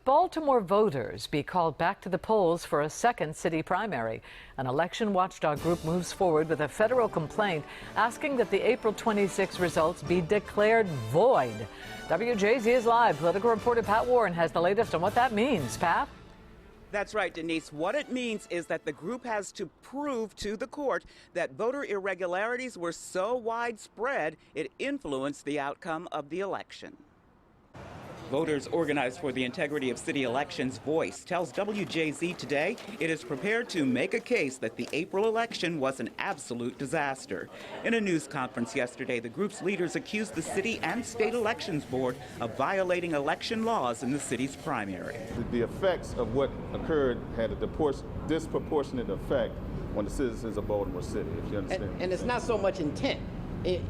Baltimore voters be called back to the polls for a second city primary? An election watchdog group moves forward with a federal complaint asking that the April 26 results be declared void. WJZ is live. Political reporter Pat Warren has the latest on what that means. Pat? That's right, Denise. What it means is that the group has to prove to the court that voter irregularities were so widespread it influenced the outcome of the election. Voters organized for the integrity of city elections Voice tells WJZ today it is prepared to make a case that the April election was an absolute disaster. In a news conference yesterday, the group's leaders accused the city and state elections board of violating election laws in the city's primary. The effects of what occurred had a disproportionate effect on the citizens of Baltimore City, if you understand. And it's not so much intent.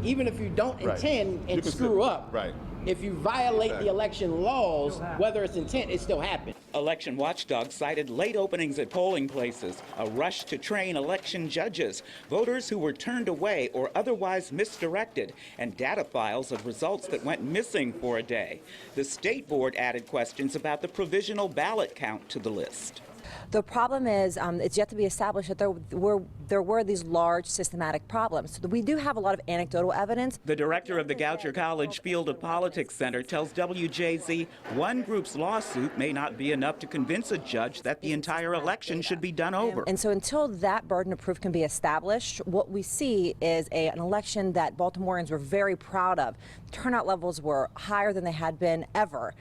Even if you don't intend and screw up, if you violate the election laws, whether it's intent, it still happens. Election watchdogs cited late openings at polling places, a rush to train election judges, voters who were turned away or otherwise misdirected, and data files of results that went missing for a day. The state board added questions about the provisional ballot count to the list. The problem is it's yet to be established that there were these large systematic problems. So we do have a lot of anecdotal evidence. The director of the Goucher College Field of Politics Center tells WJZ one group's lawsuit may not be enough to convince a judge that the entire election should be done over. And so until that burden of proof can be established, what we see is an election that Baltimoreans were very proud of. Turnout levels were higher than they had been ever.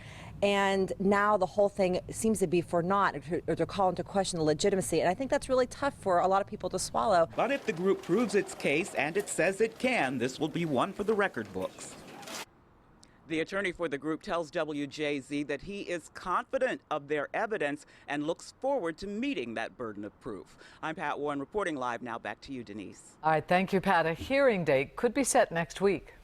And now the whole thing seems to be for naught, or to call into question the legitimacy. And I think that's really tough for a lot of people to swallow. But if the group proves its case, and it says it can, this will be one for the record books. The attorney for the group tells WJZ that he is confident of their evidence and looks forward to meeting that burden of proof. I'm Pat Warren reporting live now. Back to you, Denise. All right, thank you, Pat. A hearing date could be set next week.